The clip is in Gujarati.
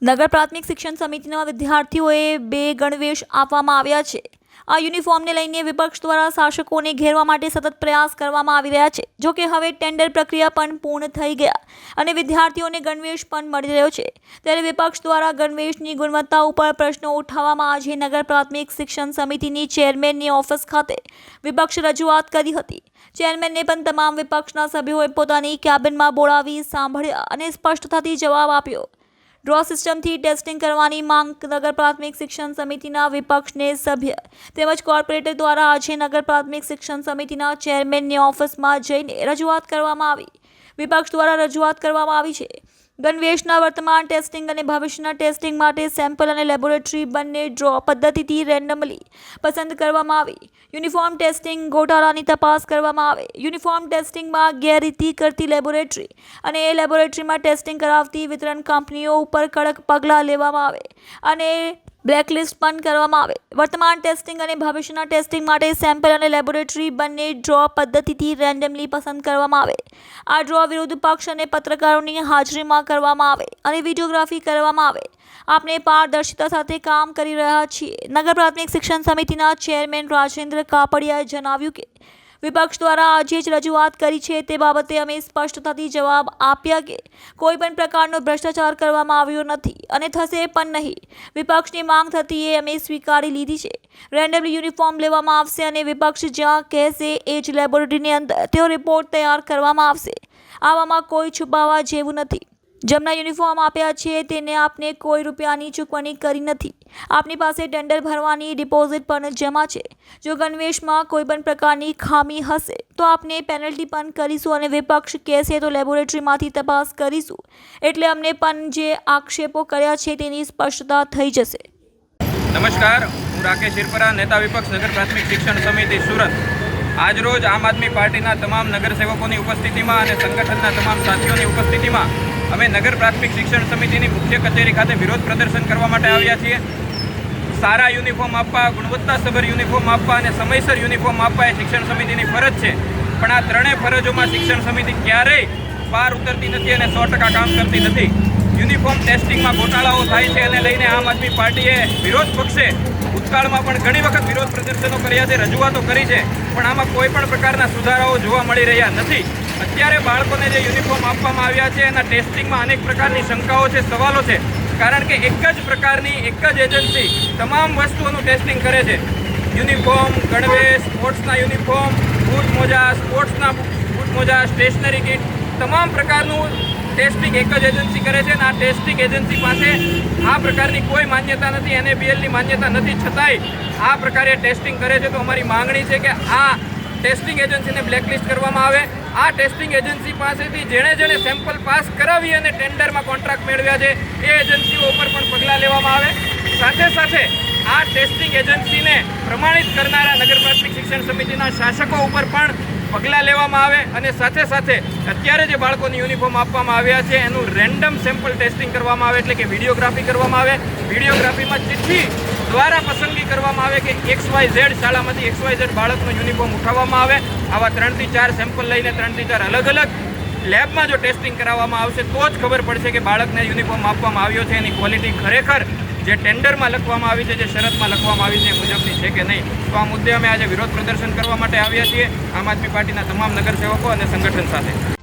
નગર પ્રાથમિક શિક્ષણ સમિતિના વિદ્યાર્થીઓએ બે ગણવેશ આપવામાં આવ્યા છે। આ યુનિફોર્મને લઈને વિપક્ષ દ્વારા શાસકોને ઘેરવા માટે સતત પ્રયાસ કરવામાં આવી રહ્યા છે। જો કે હવે ટેન્ડર પ્રક્રિયા પણ પૂર્ણ થઈ ગયા અને વિદ્યાર્થીઓને ગણવેશ પણ મળી રહ્યો છે, ત્યારે વિપક્ષ દ્વારા ગણવેશની ગુણવત્તા ઉપર પ્રશ્નો ઉઠાવવામાં આજે નગર પ્રાથમિક શિક્ષણ સમિતિની ચેરમેનની ઓફિસ ખાતે વિપક્ષ રજૂઆત કરી હતી। ચેરમેનને પણ તમામ વિપક્ષના સભ્યોએ પોતાની કેબિનમાં બોલાવી સાંભળ્યા અને સ્પષ્ટતાથી જવાબ આપ્યો। ડ્રો સિસ્ટમથી ટેસ્ટિંગ કરવાની માંગ નગર પ્રાથમિક શિક્ષણ સમિતિના વિપક્ષને સભ્ય તેમજ કોર્પોરેટર દ્વારા આજે નગર પ્રાથમિક શિક્ષણ સમિતિના ચેરમેનની ઓફિસમાં જઈને રજૂઆત કરવામાં આવી। વિપક્ષ દ્વારા રજૂઆત કરવામાં આવી છે ગણવેશના વર્તમાન ટેસ્ટિંગ અને ભવિષ્યના ટેસ્ટિંગ માટે સેમ્પલ અને લેબોરેટરી બંને ડ્રો પદ્ધતિથી રેન્ડમલી પસંદ કરવામાં આવી। યુનિફોર્મ ટેસ્ટિંગ ગોટાળાની તપાસ કરવામાં આવે। યુનિફોર્મ ટેસ્ટિંગમાં ગેરરીતિ કરતી લેબોરેટરી અને એ લેબોરેટરીમાં ટેસ્ટિંગ કરાવતી વિતરણ કંપનીઓ ઉપર કડક પગલાં લેવામાં આવે અને બ્લેકલિસ્ટ પણ કરવામાં આવે। વર્તમાન ટેસ્ટિંગ અને ભવિષ્યના ટેસ્ટિંગ માટે સેમ્પલ અને લેબોરેટરી બંને ડ્રો પદ્ધતિથી રેન્ડમલી પસંદ કરવામાં આવે। આ ડ્રો વિરુદ્ધ પક્ષ અને પત્રકારોની હાજરીમાં કરવામાં આવે અને વિડીયોગ્રાફી કરવામાં આવે। આપણે પારદર્શિતા સાથે કામ કરી રહ્યા છીએ। નગર પ્રાથમિક શિક્ષણ સમિતિના ચેરમેન રાજેન્દ્ર કાપડિયાએ જણાવ્યું કે વિપક્ષ દ્વારા આજે જ રજૂઆત કરી છે તે બાબતે અમે સ્પષ્ટતાથી જવાબ આપ્યા કે કોઈ પણ પ્રકારનો ભ્રષ્ટાચાર કરવામાં આવ્યો નથી અને થશે પણ નહીં। વિપક્ષની માંગ થતી એ અમે સ્વીકારી લીધી છે। રેન્ડમલી યુનિફોર્મ લેવામાં આવશે અને વિપક્ષ જ્યાં કહેશે એ જ લેબોરેટરીની અંદર તેઓ રિપોર્ટ તૈયાર કરવામાં આવશે। આવામાં કોઈ છુપાવવા જેવું નથી। જેમના યુનિફોર્મ આપ્યા છે તેને આપને કોઈ રૂપિયાની ચૂકવણી કરી નથી। આપની પાસે ટેન્ડર ભરવાની ડિપોઝિટ પણ જમા છે। જો ગણવેશમાં કોઈ પણ પ્રકારની ખામી હશે તો આપને પેનલ્ટી પણ કરીશું અને વિપક્ષ કહેશે તો લેબોરેટરીમાંથી તપાસ કરીશું। એટલે અમને પણ જે આક્ષેપો કર્યા છે તેની સ્પષ્ટતા થઈ જશે। નમસ્કાર, હું રાકેશ શિરપરા, નેતા વિપક્ષ નગર પ્રાથમિક શિક્ષણ સમિતિ સુરત। આજરોજ આમ આદમી પાર્ટીના તમામ નગરસેવકોની ઉપસ્થિતિમાં અને સંગઠનના તમામ સાથીઓની ઉપસ્થિતિમાં અમે નગર પ્રાથમિક શિક્ષણ સમિતિની મુખ્ય કચેરી ખાતે વિરોધ પ્રદર્શન કરવા માટે આવ્યા છીએ। સારા યુનિફોર્મ આપવા, ગુણવત્તાસભર યુનિફોર્મ આપવા અને સમયસર યુનિફોર્મ આપવા એ શિક્ષણ સમિતિની ફરજ છે, પણ આ ત્રણેય ફરજોમાં શિક્ષણ સમિતિ ક્યારેય પાર ઉતરતી નથી અને 100% કામ કરતી નથી। યુનિફોર્મ ટેસ્ટિંગમાં ગોટાળાઓ થાય છે અને લઈને આમ આદમી પાર્ટીએ વિરોધ પક્ષે ભૂતકાળમાં પણ ઘણી વખત વિરોધ પ્રદર્શનો કર્યા છે, રજૂઆતો કરી છે, પણ આમાં કોઈ પણ પ્રકારના સુધારાઓ જોવા મળી રહ્યા નથી। અત્યારે બાળકોને જે યુનિફોર્મ આપવામાં આવ્યા છે એના ટેસ્ટિંગમાં અનેક પ્રકારની શંકાઓ છે, સવાલો છે, કારણ કે એક જ પ્રકારની એક જ એજન્સી તમામ વસ્તુઓનું ટેસ્ટિંગ કરે છે। યુનિફોર્મ, ગણવેશ, સ્પોર્ટ્સના યુનિફોર્મ, બૂટ મોજા, સ્પોર્ટ્સના બૂટ મોજા, સ્ટેશનરી કિટ, તમામ પ્રકારનું ટેસ્ટિંગ એક જ એજન્સી કરે છે અને આ ટેસ્ટિંગ એજન્સી પાસે આ પ્રકારની કોઈ માન્યતા નથી, NABLની માન્યતા નથી, છતાંય આ પ્રકારે ટેસ્ટિંગ કરે છે। તો અમારી માંગણી છે કે આ ટેસ્ટિંગ એજન્સીને બ્લેકલિસ્ટ કરવામાં આવે। આ ટેસ્ટિંગ એજન્સી પાસેથી જેણે સેમ્પલ પાસ કરાવી અને ટેન્ડરમાં કોન્ટ્રાક્ટ મેળવ્યા છે એ એજન્સીઓ ઉપર પણ પગલાં લેવામાં આવે। સાથે સાથે આ ટેસ્ટિંગ એજન્સીને પ્રમાણિત કરનારા નગર પ્રાથમિક શિક્ષણ સમિતિના શાસકો ઉપર પણ પગલાં લેવામાં આવે અને સાથે સાથે અત્યારે જે બાળકોને યુનિફોર્મ આપવામાં આવ્યા છે એનું રેન્ડમ સેમ્પલ ટેસ્ટિંગ કરવામાં આવે, એટલે કે વિડીયોગ્રાફી કરવામાં આવે। વિડીયોગ્રાફીમાં ચિઠ્ઠી દ્વારા પસંદગી કરવામાં આવે કે XYZ શાળામાંથી XYZ બાળકનું યુનિફોર્મ ઉઠાવવામાં આવે। આવા 3 થી 4 સેમ્પલ લઈને 3 થી 4 અલગ અલગ લેબમાં જો ટેસ્ટિંગ કરાવવામાં આવશે તો જ ખબર પડશે કે બાળકને યુનિફોર્મ આપવામાં આવ્યો છે એની ક્વોલિટી ખરેખર જે ટેન્ડરમાં લખવામાં આવી છે, જે શરતમાં લખવામાં આવી છે એ મુજબની છે કે નહીં। તો આ મુદ્દે અમે આજે વિરોધ પ્રદર્શન કરવા માટે આવ્યા છીએ આમ આદમી પાર્ટીના તમામ નગરસેવકો અને સંગઠન સાથે।